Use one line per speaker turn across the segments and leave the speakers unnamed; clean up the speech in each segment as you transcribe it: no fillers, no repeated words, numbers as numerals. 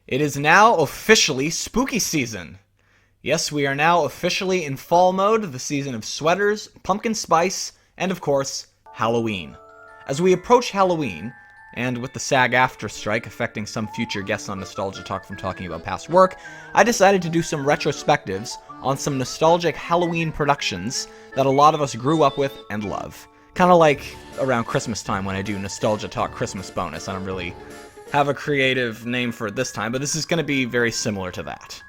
It is now officially spooky season. Yes, we are now officially in fall mode, the season of sweaters, pumpkin spice, and of course, Halloween. As we approach Halloween, and with the SAG-AFTRA strike affecting some future guests on Nostalgia Talk from talking about past work, I decided to do some retrospectives on some nostalgic Halloween productions that a lot of us grew up with and love. Kind of like around Christmas time when I do Nostalgia Talk Christmas bonus. I don't really have a creative name for it this time, but this is going to be very similar to that.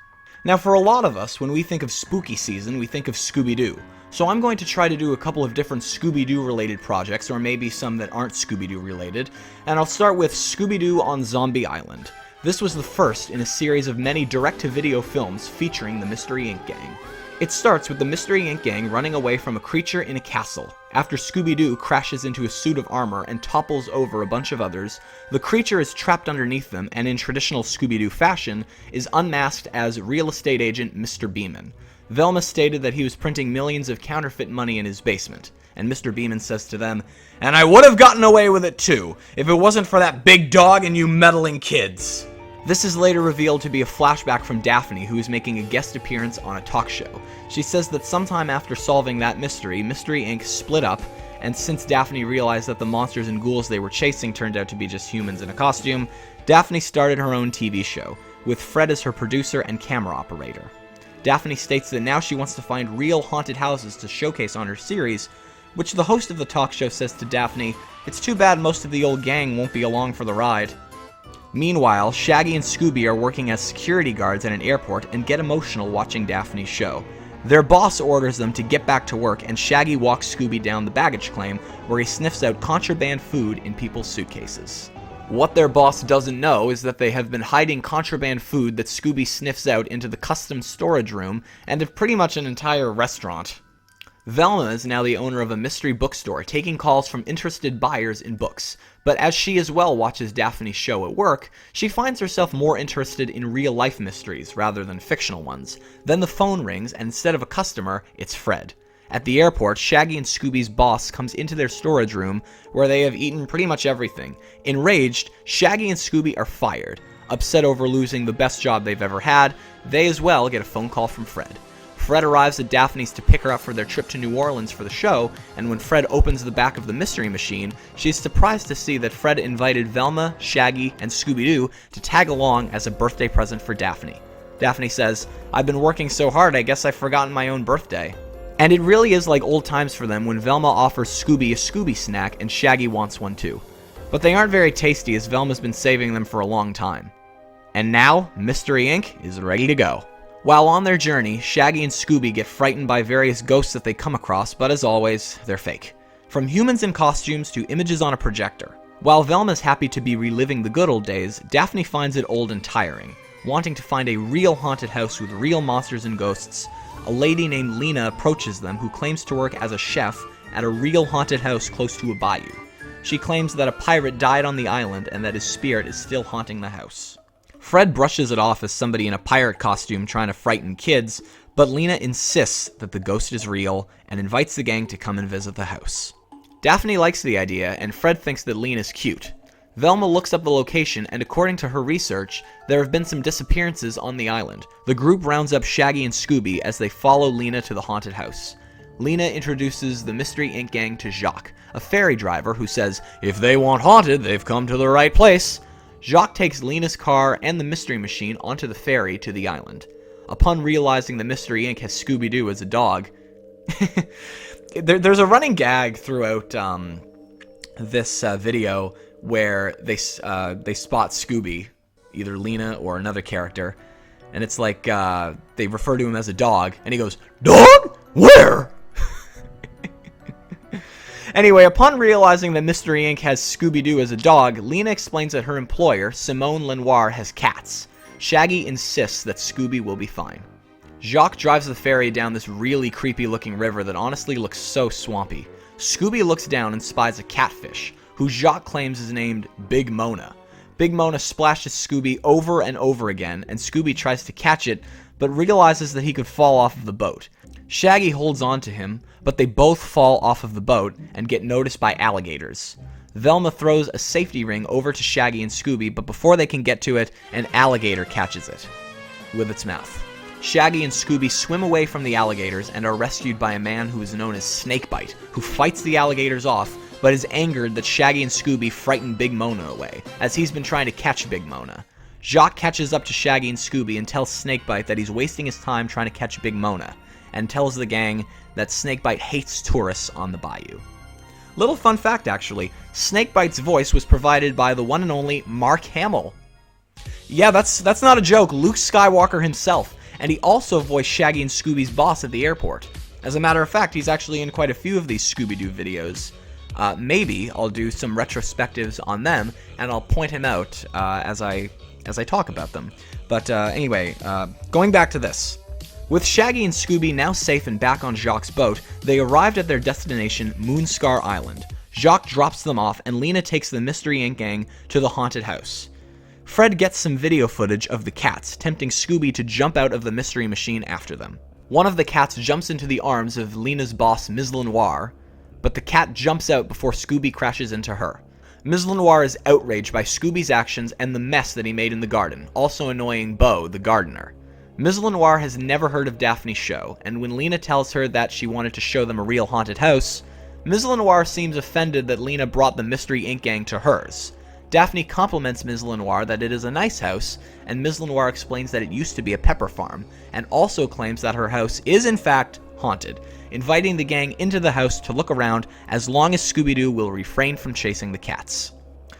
Now, for a lot of us, when we think of spooky season, we think of Scooby Doo. So I'm going to try to do a couple of different Scooby Doo related projects, or maybe some that aren't Scooby Doo related, and I'll start with Scooby Doo on Zombie Island. This was the first in a series of many direct-to-video films featuring the Mystery Inc. gang. It starts with the Mystery Inc. gang running away from a creature in a castle. After Scooby-Doo crashes into a suit of armor and topples over a bunch of others, the creature is trapped underneath them and in traditional Scooby-Doo fashion is unmasked as real estate agent Mr. Beeman. Velma stated that he was printing millions of counterfeit money in his basement, and Mr. Beeman says to them, "And I would have gotten away with it too, if it wasn't for that big dog and you meddling kids." This is later revealed to be a flashback from Daphne, who is making a guest appearance on a talk show. She says that sometime after solving that mystery, Mystery Inc. split up, and since Daphne realized that the monsters and ghouls they were chasing turned out to be just humans in a costume, Daphne started her own TV show, with Fred as her producer and camera operator. Daphne states that now she wants to find real haunted houses to showcase on her series, which the host of the talk show says to Daphne, "It's too bad most of the old gang won't be along for the ride." Meanwhile, Shaggy and Scooby are working as security guards at an airport and get emotional watching Daphne's show. Their boss orders them to get back to work, and Shaggy walks Scooby down the baggage claim, where he sniffs out contraband food in people's suitcases. What their boss doesn't know is that they have been hiding contraband food that Scooby sniffs out into the custom storage room and of pretty much an entire restaurant. Velma is now the owner of a mystery bookstore, taking calls from interested buyers in books. But as she as well watches Daphne's show at work, she finds herself more interested in real-life mysteries rather than fictional ones. Then the phone rings, and instead of a customer, it's Fred. At the airport, Shaggy and Scooby's boss comes into their storage room, where they have eaten pretty much everything. Enraged, Shaggy and Scooby are fired. Upset over losing the best job they've ever had, they as well get a phone call from Fred. Fred arrives at Daphne's to pick her up for their trip to New Orleans for the show, and when Fred opens the back of the mystery machine, she is surprised to see that Fred invited Velma, Shaggy, and Scooby-Doo to tag along as a birthday present for Daphne. Daphne says, "I've been working so hard, I guess I've forgotten my own birthday." And it really is like old times for them when Velma offers Scooby a Scooby snack and Shaggy wants one too. But they aren't very tasty, as Velma's been saving them for a long time. And now, Mystery Inc. is ready to go. While on their journey, Shaggy and Scooby get frightened by various ghosts that they come across, but as always, they're fake. From humans in costumes to images on a projector. While Velma's happy to be reliving the good old days, Daphne finds it old and tiring. Wanting to find a real haunted house with real monsters and ghosts, a lady named Lena approaches them, who claims to work as a chef at a real haunted house close to a bayou. She claims that a pirate died on the island and that his spirit is still haunting the house. Fred brushes it off as somebody in a pirate costume trying to frighten kids, but Lena insists that the ghost is real and invites the gang to come and visit the house. Daphne likes the idea, and Fred thinks that Lena's cute. Velma looks up the location, and according to her research, there have been some disappearances on the island. The group rounds up Shaggy and Scooby as they follow Lena to the haunted house. Lena introduces the Mystery Inc. gang to Jacques, a ferry driver who says, "If they want haunted, they've come to the right place." Jacques takes Lena's car and the mystery machine onto the ferry to the island. Upon realizing the Mystery Inc. has Scooby-Doo as a dog, there's a running gag throughout this video where they spot Scooby, either Lena or another character, and it's like they refer to him as a dog, and he goes, "Dog? Where?" Anyway, upon realizing that Mystery Inc. has Scooby-Doo as a dog, Lena explains that her employer, Simone Lenoir, has cats. Shaggy insists that Scooby will be fine. Jacques drives the ferry down this really creepy-looking river that honestly looks so swampy. Scooby looks down and spies a catfish, who Jacques claims is named Big Mona. Big Mona splashes Scooby over and over again, and Scooby tries to catch it, but realizes that he could fall off of the boat. Shaggy holds on to him, but they both fall off of the boat and get noticed by alligators. Velma throws a safety ring over to Shaggy and Scooby, but before they can get to it, an alligator catches it with its mouth. Shaggy and Scooby swim away from the alligators and are rescued by a man who is known as Snakebite, who fights the alligators off, but is angered that Shaggy and Scooby frighten Big Mona away, as he's been trying to catch Big Mona. Jacques catches up to Shaggy and Scooby and tells Snakebite that he's wasting his time trying to catch Big Mona, and tells the gang that Snakebite hates tourists on the bayou. Little fun fact, actually, Snakebite's voice was provided by the one and only Mark Hamill. Yeah, that's not a joke, Luke Skywalker himself. And he also voiced Shaggy and Scooby's boss at the airport. As a matter of fact, he's actually in quite a few of these Scooby Doo videos. Maybe I'll do some retrospectives on them, and I'll point him out as I talk about them. But anyway, going back to this. With Shaggy and Scooby now safe and back on Jacques' boat, they arrived at their destination, Moonscar Island. Jacques drops them off, and Lena takes the Mystery Inc. gang to the haunted house. Fred gets some video footage of the cats, tempting Scooby to jump out of the mystery machine after them. One of the cats jumps into the arms of Lena's boss, Ms. Lenoir, but the cat jumps out before Scooby crashes into her. Ms. Lenoir is outraged by Scooby's actions and the mess that he made in the garden, also annoying Beau, the gardener. Ms. Lenoir has never heard of Daphne's show, and when Lena tells her that she wanted to show them a real haunted house, Ms. Lenoir seems offended that Lena brought the Mystery Inc. gang to hers. Daphne compliments Ms. Lenoir that it is a nice house, and Ms. Lenoir explains that it used to be a pepper farm, and also claims that her house is in fact haunted, inviting the gang into the house to look around as long as Scooby-Doo will refrain from chasing the cats.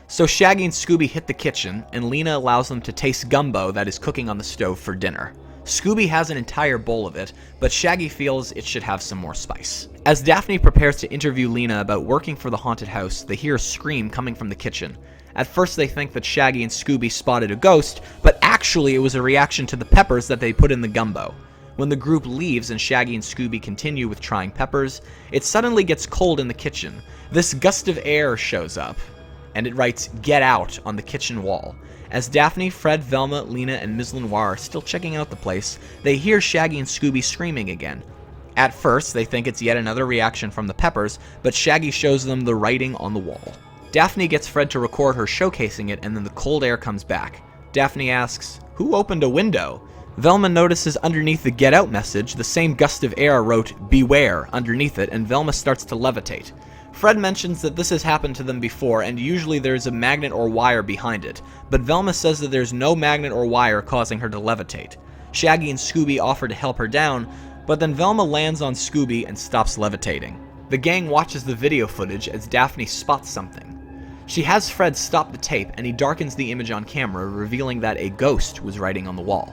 So Shaggy and Scooby hit the kitchen, and Lena allows them to taste gumbo that is cooking on the stove for dinner. Scooby has an entire bowl of it, but Shaggy feels it should have some more spice. As Daphne prepares to interview Lena about working for the haunted house, they hear a scream coming from the kitchen. At first they think that Shaggy and Scooby spotted a ghost, but actually it was a reaction to the peppers that they put in the gumbo. When the group leaves and Shaggy and Scooby continue with trying peppers, it suddenly gets cold in the kitchen. This gust of air shows up, and it writes, "Get out," on the kitchen wall. As Daphne, Fred, Velma, Lena, and Ms. Lenoir are still checking out the place, they hear Shaggy and Scooby screaming again. At first, they think it's yet another reaction from the peppers, but Shaggy shows them the writing on the wall. Daphne gets Fred to record her showcasing it, and then the cold air comes back. Daphne asks, "Who opened a window?" Velma notices underneath the "Get Out" message, the same gust of air wrote "Beware" underneath it, and Velma starts to levitate. Fred mentions that this has happened to them before, and usually there's a magnet or wire behind it, but Velma says that there's no magnet or wire causing her to levitate. Shaggy and Scooby offer to help her down, but then Velma lands on Scooby and stops levitating. The gang watches the video footage as Daphne spots something. She has Fred stop the tape, and he darkens the image on camera, revealing that a ghost was writing on the wall.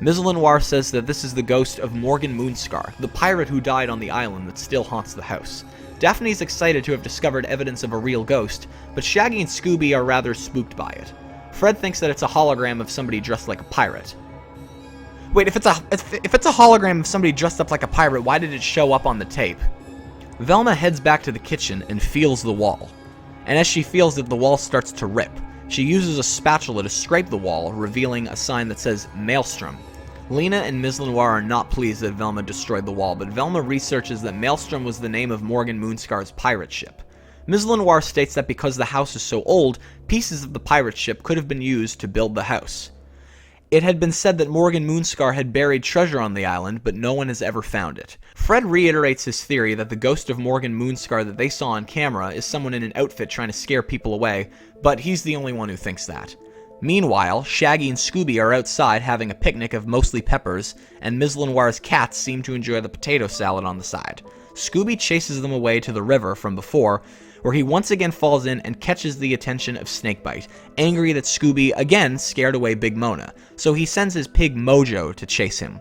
Ms. Lenoir says that this is the ghost of Morgan Moonscar, the pirate who died on the island that still haunts the house. Daphne's excited to have discovered evidence of a real ghost, but Shaggy and Scooby are rather spooked by it. Fred thinks that it's a hologram of somebody dressed like a pirate. Wait, if it's a hologram of somebody dressed up like a pirate, why did it show up on the tape? Velma heads back to the kitchen and feels the wall. And as she feels it, the wall starts to rip. She uses a spatula to scrape the wall, revealing a sign that says Maelstrom. Lena and Ms. Lenoir are not pleased that Velma destroyed the wall, but Velma researches that Maelstrom was the name of Morgan Moonscar's pirate ship. Ms. Lenoir states that because the house is so old, pieces of the pirate ship could have been used to build the house. It had been said that Morgan Moonscar had buried treasure on the island, but no one has ever found it. Fred reiterates his theory that the ghost of Morgan Moonscar that they saw on camera is someone in an outfit trying to scare people away, but he's the only one who thinks that. Meanwhile, Shaggy and Scooby are outside having a picnic of mostly peppers, and Ms. Lenoir's cats seem to enjoy the potato salad on the side. Scooby chases them away to the river from before, where he once again falls in and catches the attention of Snakebite, angry that Scooby again scared away Big Mona, so he sends his pig Mojo to chase him.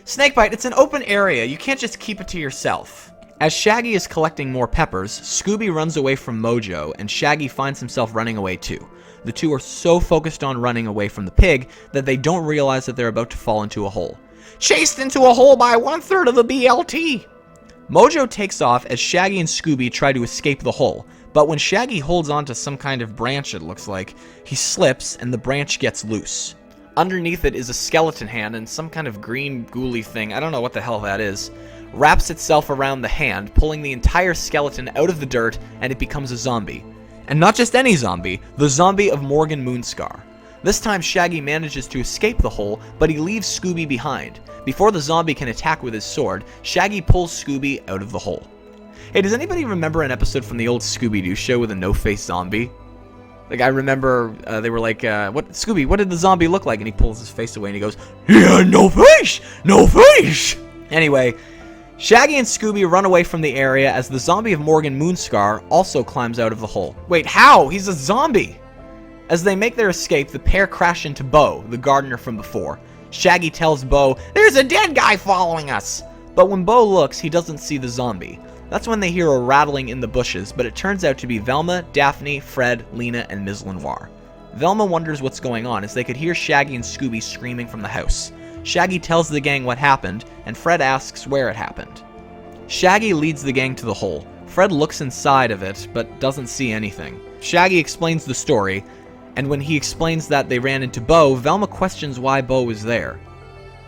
"Snakebite, it's an open area, you can't just keep it to yourself." As Shaggy is collecting more peppers, Scooby runs away from Mojo, and Shaggy finds himself running away too. The two are so focused on running away from the pig that they don't realize that they're about to fall into a hole. "Chased into a hole by 1/3 of the BLT!" Mojo takes off as Shaggy and Scooby try to escape the hole, but when Shaggy holds onto some kind of branch, it looks like, he slips and the branch gets loose. Underneath it is a skeleton hand, and some kind of green ghouly thing, I don't know what the hell that is, wraps itself around the hand, pulling the entire skeleton out of the dirt, and it becomes a zombie. And not just any zombie, the zombie of Morgan Moonscar. This time Shaggy manages to escape the hole, but he leaves Scooby behind. Before the zombie can attack with his sword, Shaggy pulls Scooby out of the hole. Hey, does anybody remember an episode from the old Scooby Doo show with a no-face zombie? Like, I remember they were like, Scooby, what did the zombie look like? And he pulls his face away and he goes, yeah, no face! No face! Anyway, Shaggy and Scooby run away from the area as the zombie of Morgan Moonscar also climbs out of the hole. Wait, how? He's a zombie! As they make their escape, the pair crash into Bo, the gardener from before. Shaggy tells Bo, there's a dead guy following us! But when Bo looks, he doesn't see the zombie. That's when they hear a rattling in the bushes, but it turns out to be Velma, Daphne, Fred, Lena, and Ms. Lenoir. Velma wonders what's going on as they could hear Shaggy and Scooby screaming from the house. Shaggy tells the gang what happened, and Fred asks where it happened. Shaggy leads the gang to the hole. Fred looks inside of it, but doesn't see anything. Shaggy explains the story, and when he explains that they ran into Bo, Velma questions why Bo was there.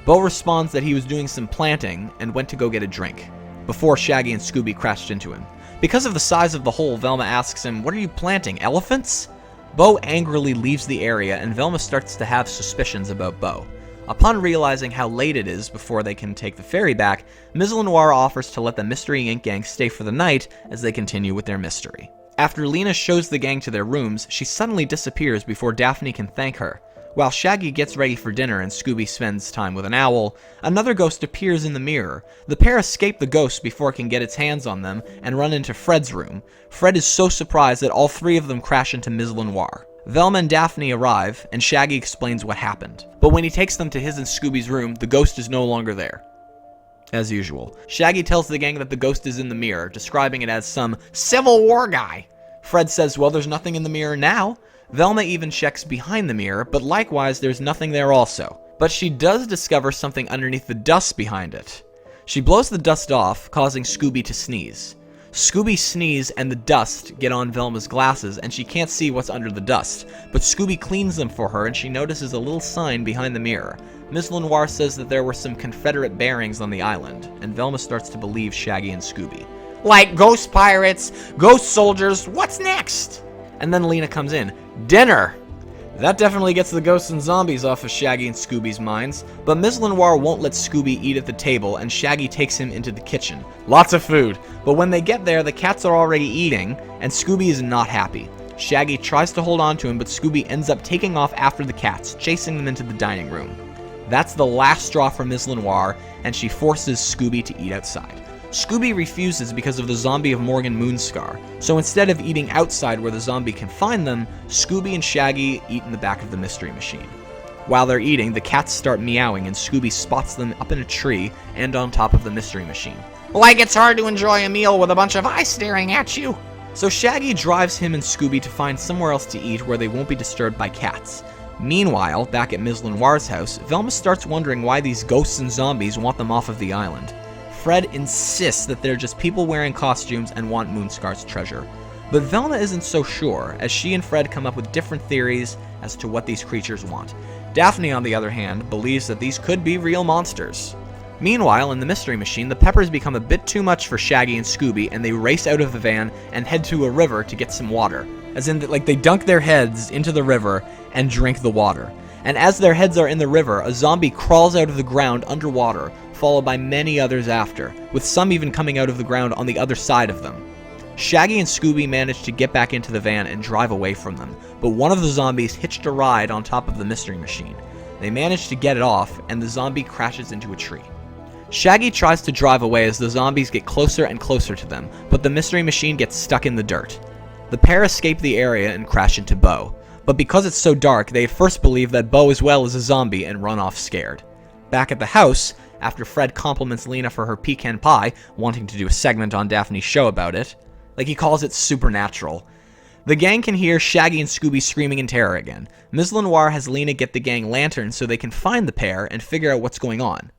Bo responds that he was doing some planting and went to go get a drink, before Shaggy and Scooby crashed into him. Because of the size of the hole, Velma asks him, what are you planting, elephants? Bo angrily leaves the area, and Velma starts to have suspicions about Bo. Upon realizing how late it is before they can take the ferry back, Ms. Lenoir offers to let the Mystery Inc. gang stay for the night as they continue with their mystery. After Lena shows the gang to their rooms, she suddenly disappears before Daphne can thank her. While Shaggy gets ready for dinner and Scooby spends time with an owl, another ghost appears in the mirror. The pair escape the ghost before it can get its hands on them and run into Fred's room. Fred is so surprised that all three of them crash into Ms. Lenoir. Velma and Daphne arrive, and Shaggy explains what happened. But when he takes them to his and Scooby's room, the ghost is no longer there. As usual, Shaggy tells the gang that the ghost is in the mirror, describing it as some Civil War guy. Fred says, well, there's nothing in the mirror now. Velma even checks behind the mirror, but likewise there's nothing there also. But she does discover something underneath the dust behind it. She blows the dust off, causing Scooby to sneeze. Scooby sneezes and the dust get on Velma's glasses and she can't see what's under the dust, but Scooby cleans them for her and she notices a little sign behind the mirror. Ms. Lenoir says that there were some Confederate bearings on the island, and Velma starts to believe Shaggy and Scooby. Like ghost pirates, ghost soldiers, what's next? And then Lena comes in. Dinner! That definitely gets the ghosts and zombies off of Shaggy and Scooby's minds, but Ms. Lenoir won't let Scooby eat at the table, and Shaggy takes him into the kitchen. Lots of food, but when they get there, the cats are already eating, and Scooby is not happy. Shaggy tries to hold on to him, but Scooby ends up taking off after the cats, chasing them into the dining room. That's the last straw for Ms. Lenoir, and she forces Scooby to eat outside. Scooby refuses because of the zombie of Morgan Moonscar, so instead of eating outside where the zombie can find them, Scooby and Shaggy eat in the back of the mystery machine. While they're eating, the cats start meowing and Scooby spots them up in a tree and on top of the mystery machine. Like it's hard to enjoy a meal with a bunch of eyes staring at you! So Shaggy drives him and Scooby to find somewhere else to eat where they won't be disturbed by cats. Meanwhile, back at Ms. Lenoir's house, Velma starts wondering why these ghosts and zombies want them off of the island. Fred insists that they're just people wearing costumes and want Moonscar's treasure. But Velma isn't so sure, as she and Fred come up with different theories as to what these creatures want. Daphne, on the other hand, believes that these could be real monsters. Meanwhile, in the mystery machine, the peppers become a bit too much for Shaggy and Scooby, and they race out of the van and head to a river to get some water. As in, like, they dunk their heads into the river and drink the water. And as their heads are in the river, a zombie crawls out of the ground underwater, followed by many others after, with some even coming out of the ground on the other side of them. Shaggy and Scooby manage to get back into the van and drive away from them, but one of the zombies hitched a ride on top of the mystery machine. They manage to get it off, and the zombie crashes into a tree. Shaggy tries to drive away as the zombies get closer and closer to them, but the mystery machine gets stuck in the dirt. The pair escape the area and crash into Bo, but because it's so dark, they at first believe that Bo as well is a zombie and run off scared. Back at the house, after Fred compliments Lena for her pecan pie, wanting to do a segment on Daphne's show about it, like he calls it supernatural, the gang can hear Shaggy and Scooby screaming in terror again. Ms. Lenoir has Lena get the gang lanterns so they can find the pair and figure out what's going on.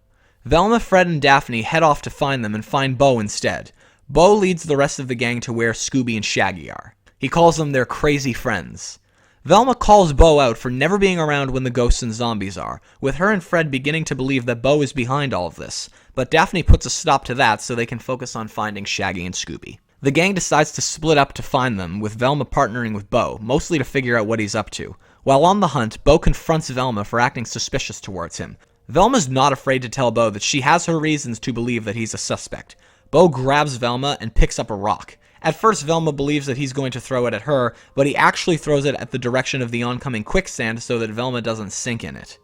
Velma, Fred, and Daphne head off to find them and find Bo instead. Bo leads the rest of the gang to where Scooby and Shaggy are. He calls them their crazy friends. Velma calls Bo out for never being around when the ghosts and zombies are, with her and Fred beginning to believe that Bo is behind all of this, but Daphne puts a stop to that so they can focus on finding Shaggy and Scooby. The gang decides to split up to find them, with Velma partnering with Bo, mostly to figure out what he's up to. While on the hunt, Bo confronts Velma for acting suspicious towards him. Velma's not afraid to tell Bo that she has her reasons to believe that he's a suspect. Bo grabs Velma and picks up a rock. At first, Velma believes that he's going to throw it at her, but he actually throws it at the direction of the oncoming quicksand so that Velma doesn't sink in it.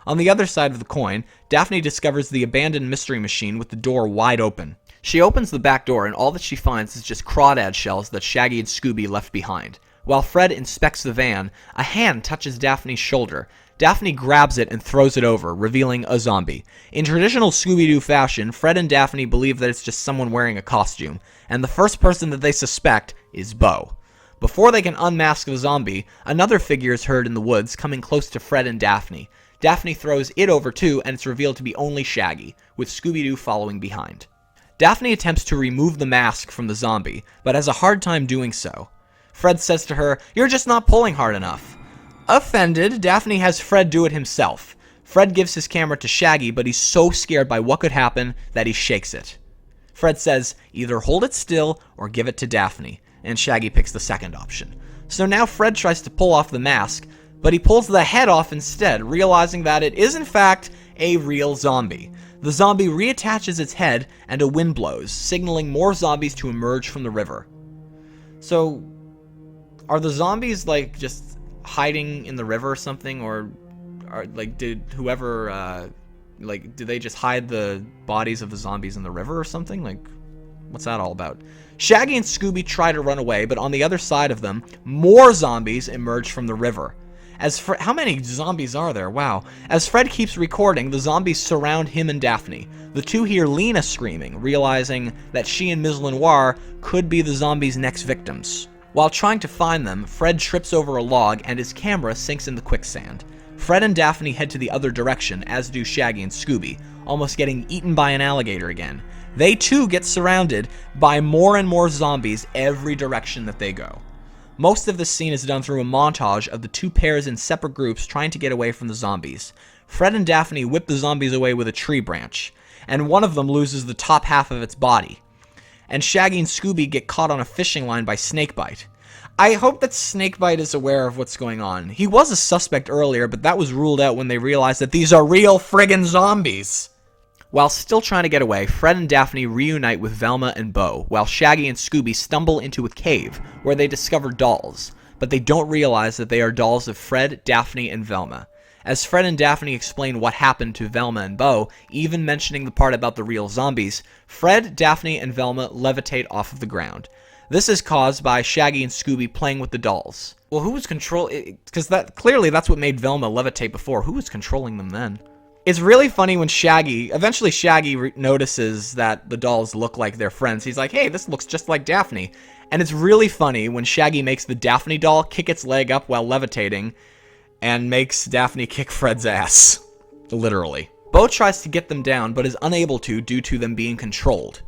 On the other side of the coin, Daphne discovers the abandoned mystery machine with the door wide open. She opens the back door and all that she finds is just crawdad shells that Shaggy and Scooby left behind. While Fred inspects the van, a hand touches Daphne's shoulder. Daphne grabs it and throws it over, revealing a zombie. In traditional Scooby Doo fashion, Fred and Daphne believe that it's just someone wearing a costume, and the first person that they suspect is Bo. Before they can unmask the zombie, another figure is heard in the woods coming close to Fred and Daphne. Daphne throws it over too, and it's revealed to be only Shaggy, with Scooby Doo following behind. Daphne attempts to remove the mask from the zombie, but has a hard time doing so. Fred says to her, "You're just not pulling hard enough." Offended, Daphne has Fred do it himself. Fred gives his camera to Shaggy, but he's so scared by what could happen that he shakes it. Fred says, either hold it still or give it to Daphne, and Shaggy picks the second option. So now Fred tries to pull off the mask, but he pulls the head off instead, realizing that it is in fact a real zombie. The zombie reattaches its head and a wind blows, signaling more zombies to emerge from the river. So, are the zombies like just hiding in the river or something, or are like did they just hide the bodies of the zombies in the river or something? Like, what's that all about? Shaggy and Scooby try to run away, but on the other side of them, more zombies emerge from the river. How many zombies are there? Wow. As Fred keeps recording, the zombies surround him and Daphne. The two hear Lena screaming, realizing that she and Ms. Lenoir could be the zombies' next victims. While trying to find them, Fred trips over a log and his camera sinks in the quicksand. Fred and Daphne head to the other direction, as do Shaggy and Scooby, almost getting eaten by an alligator again. They too get surrounded by more and more zombies every direction that they go. Most of this scene is done through a montage of the two pairs in separate groups trying to get away from the zombies. Fred and Daphne whip the zombies away with a tree branch, and one of them loses the top half of its body. And Shaggy and Scooby get caught on a fishing line by Snakebite. I hope that Snakebite is aware of what's going on. He was a suspect earlier, but that was ruled out when they realized that these are real friggin' zombies. While still trying to get away, Fred and Daphne reunite with Velma and Bo, while Shaggy and Scooby stumble into a cave where they discover dolls, but they don't realize that they are dolls of Fred, Daphne, and Velma. As Fred and Daphne explain what happened to Velma and Bo, even mentioning the part about the real zombies, Fred, Daphne, and Velma levitate off of the ground. This is caused by Shaggy and Scooby playing with the dolls. Well, who was because clearly that's what made Velma levitate before. Who was controlling them then? It's really funny when eventually Shaggy notices that the dolls look like their friends. He's like, hey, this looks just like Daphne. And it's really funny when Shaggy makes the Daphne doll kick its leg up while levitating and makes Daphne kick Fred's ass. Literally. Bo tries to get them down, but is unable to due to them being controlled.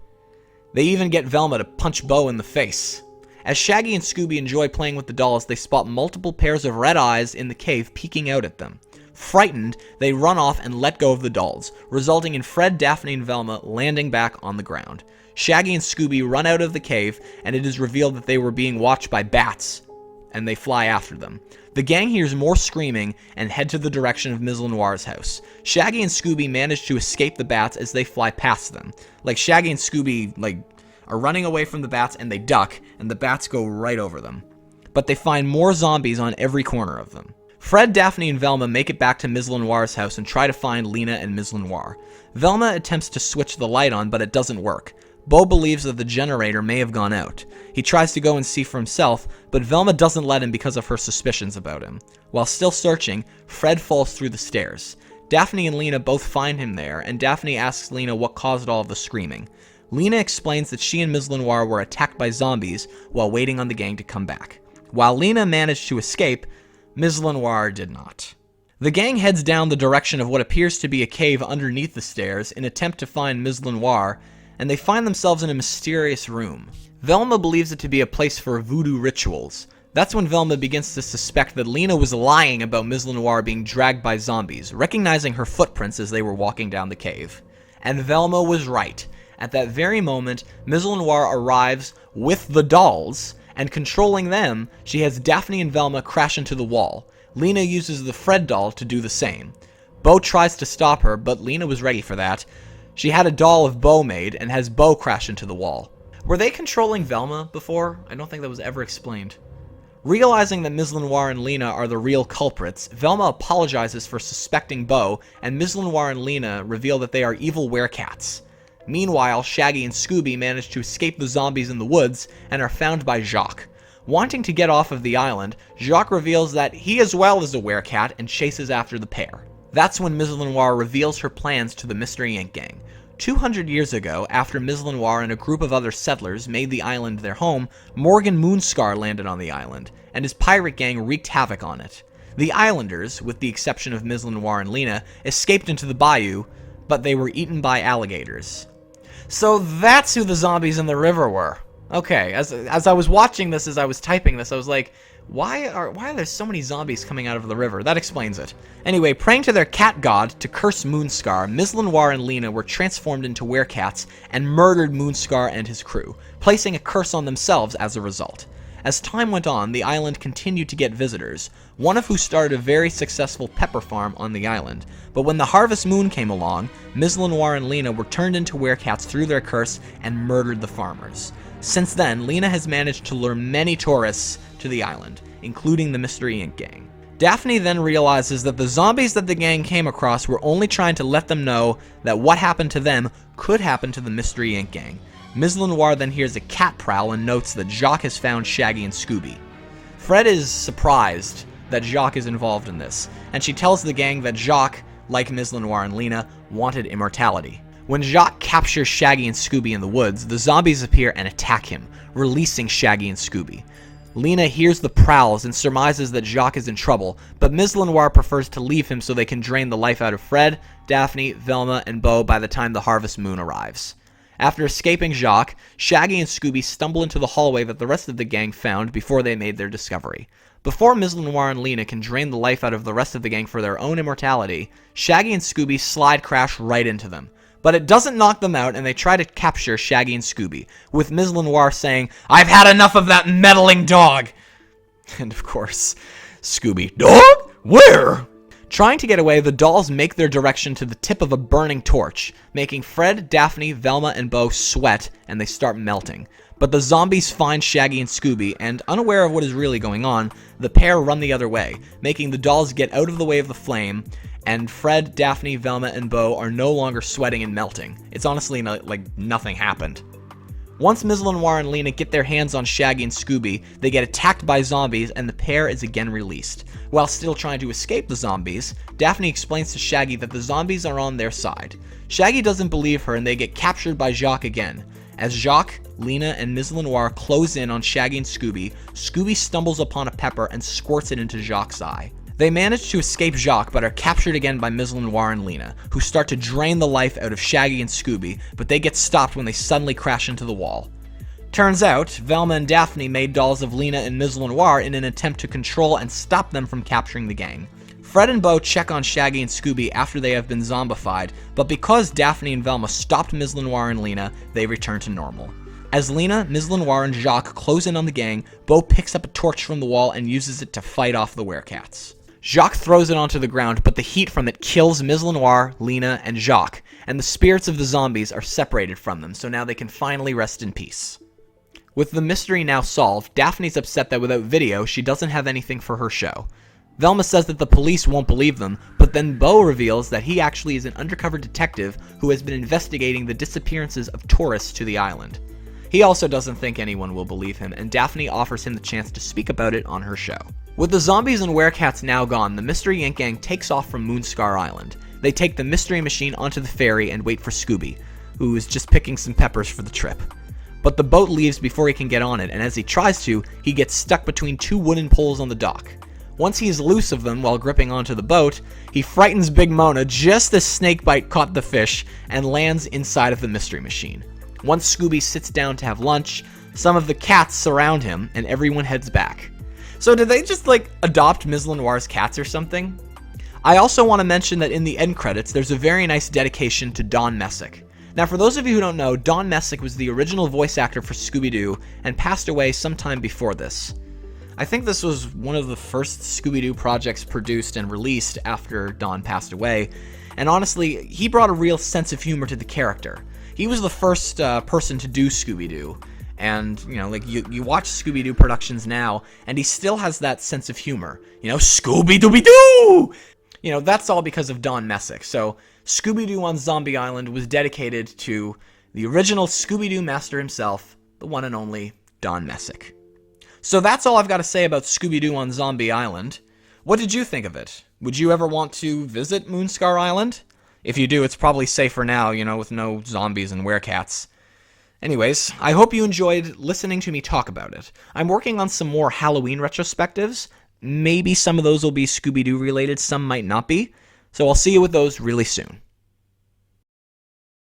They even get Velma to punch Bo in the face. As Shaggy and Scooby enjoy playing with the dolls, they spot multiple pairs of red eyes in the cave peeking out at them. Frightened, they run off and let go of the dolls, resulting in Fred, Daphne, and Velma landing back on the ground. Shaggy and Scooby run out of the cave, and it is revealed that they were being watched by bats, and they fly after them. The gang hears more screaming and head to the direction of Ms. Lenoir's house. Shaggy and Scooby manage to escape the bats as they fly past them. Like, Shaggy and Scooby, are running away from the bats, and they duck, and the bats go right over them. But they find more zombies on every corner of them. Fred, Daphne, and Velma make it back to Ms. Lenoir's house and try to find Lena and Ms. Lenoir. Velma attempts to switch the light on, but it doesn't work. Bo believes that the generator may have gone out. He tries to go and see for himself, but Velma doesn't let him because of her suspicions about him. While still searching, Fred falls through the stairs. Daphne and Lena both find him there, and Daphne asks Lena what caused all of the screaming. Lena explains that she and Ms. Lenoir were attacked by zombies while waiting on the gang to come back. While Lena managed to escape, Ms. Lenoir did not. The gang heads down the direction of what appears to be a cave underneath the stairs in an attempt to find Ms. Lenoir, and they find themselves in a mysterious room. Velma believes it to be a place for voodoo rituals. That's when Velma begins to suspect that Lena was lying about Ms. Lenoir being dragged by zombies, recognizing her footprints as they were walking down the cave. And Velma was right. At that very moment, Ms. Lenoir arrives with the dolls, and controlling them, she has Daphne and Velma crash into the wall. Lena uses the Fred doll to do the same. Bo tries to stop her, but Lena was ready for that. She had a doll of Bo made, and has Bo crash into the wall. Were they controlling Velma before? I don't think that was ever explained. Realizing that Ms. Lenoir and Lena are the real culprits, Velma apologizes for suspecting Bo, and Ms. Lenoir and Lena reveal that they are evil werecats. Meanwhile, Shaggy and Scooby manage to escape the zombies in the woods and are found by Jacques. Wanting to get off of the island, Jacques reveals that he as well is a werecat and chases after the pair. That's when Ms. Lenoir reveals her plans to the Mystery Inc. gang. 200 years ago, after Ms. Lenoir and a group of other settlers made the island their home, Morgan Moonscar landed on the island, and his pirate gang wreaked havoc on it. The islanders, with the exception of Ms. Lenoir and Lena, escaped into the bayou, but they were eaten by alligators. So that's who the zombies in the river were. Okay, as I was watching this, as I was typing this, I was like, why are there so many zombies coming out of the river? That explains it. Anyway, praying to their cat god to curse Moonscar, Ms. Lenoir and Lena were transformed into werecats and murdered Moonscar and his crew, placing a curse on themselves as a result. As time went on, the island continued to get visitors, one of who started a very successful pepper farm on the island. But when the harvest moon came along, Ms. Lenoir and Lena were turned into werecats through their curse and murdered the farmers. Since then, Lena has managed to lure many tourists to the island, including the Mystery Inc. gang. Daphne then realizes that the zombies that the gang came across were only trying to let them know that what happened to them could happen to the Mystery Inc. gang. Ms. Lenoir then hears a cat prowl and notes that Jacques has found Shaggy and Scooby. Fred is surprised that Jacques is involved in this, and she tells the gang that Jacques, like Ms. Lenoir and Lena, wanted immortality. When Jacques captures Shaggy and Scooby in the woods, the zombies appear and attack him, releasing Shaggy and Scooby. Lena hears the prowls and surmises that Jacques is in trouble, but Ms. Lenoir prefers to leave him so they can drain the life out of Fred, Daphne, Velma, and Bo by the time the harvest moon arrives. After escaping Jacques, Shaggy and Scooby stumble into the hallway that the rest of the gang found before they made their discovery. Before Ms. Lenoir and Lena can drain the life out of the rest of the gang for their own immortality, Shaggy and Scooby slide crash right into them. But it doesn't knock them out, and they try to capture Shaggy and Scooby, with Ms. Lenoir saying, "I've had enough of that meddling dog!" And of course, Scooby, "Dog? Where?" Trying to get away, the dolls make their direction to the tip of a burning torch, making Fred, Daphne, Velma, and Bo sweat, and they start melting. But the zombies find Shaggy and Scooby, and unaware of what is really going on, the pair run the other way, making the dolls get out of the way of the flame, and Fred, Daphne, Velma, and Bo are no longer sweating and melting. It's honestly like nothing happened. Once Ms. Lenoir and Lena get their hands on Shaggy and Scooby, they get attacked by zombies and the pair is again released. While still trying to escape the zombies, Daphne explains to Shaggy that the zombies are on their side. Shaggy doesn't believe her and they get captured by Jacques again. As Jacques, Lena, and Ms. Lenoir close in on Shaggy and Scooby, Scooby stumbles upon a pepper and squirts it into Jacques' eye. They manage to escape Jacques, but are captured again by Ms. Lenoir and Lena, who start to drain the life out of Shaggy and Scooby, but they get stopped when they suddenly crash into the wall. Turns out, Velma and Daphne made dolls of Lena and Ms. Lenoir in an attempt to control and stop them from capturing the gang. Fred and Bo check on Shaggy and Scooby after they have been zombified, but because Daphne and Velma stopped Ms. Lenoir and Lena, they return to normal. As Lena, Ms. Lenoir, and Jacques close in on the gang, Bo picks up a torch from the wall and uses it to fight off the werecats. Jacques throws it onto the ground, but the heat from it kills Ms. Lenoir, Lena, and Jacques, and the spirits of the zombies are separated from them, so now they can finally rest in peace. With the mystery now solved, Daphne's upset that without video, she doesn't have anything for her show. Velma says that the police won't believe them, but then Bo reveals that he actually is an undercover detective who has been investigating the disappearances of tourists to the island. He also doesn't think anyone will believe him, and Daphne offers him the chance to speak about it on her show. With the zombies and werecats now gone, the Mystery Inc. gang takes off from Moonscar Island. They take the mystery machine onto the ferry and wait for Scooby, who is just picking some peppers for the trip. But the boat leaves before he can get on it, and as he tries to, he gets stuck between two wooden poles on the dock. Once he is loose of them while gripping onto the boat, he frightens Big Mona just as Snakebite caught the fish and lands inside of the mystery machine. Once Scooby sits down to have lunch, some of the cats surround him and everyone heads back. So did they just adopt Ms. Lenoir's cats or something? I also want to mention that in the end credits, there's a very nice dedication to Don Messick. Now, for those of you who don't know, Don Messick was the original voice actor for Scooby Doo and passed away sometime before this. I think this was one of the first Scooby Doo projects produced and released after Don passed away, and honestly, he brought a real sense of humor to the character. He was the first person to do Scooby Doo, and, you know, like, you watch Scooby Doo productions now, and he still has that sense of humor. You know, Scooby-Dooby-Doo! You know, that's all because of Don Messick. So, Scooby Doo on Zombie Island was dedicated to the original Scooby Doo master himself, the one and only Don Messick. So that's all I've got to say about Scooby Doo on Zombie Island. What did you think of it? Would you ever want to visit Moonscar Island? If you do, it's probably safer now, you know, with no zombies and werecats. Anyways, I hope you enjoyed listening to me talk about it. I'm working on some more Halloween retrospectives. Maybe some of those will be Scooby Doo related, some might not be. So I'll see you with those really soon.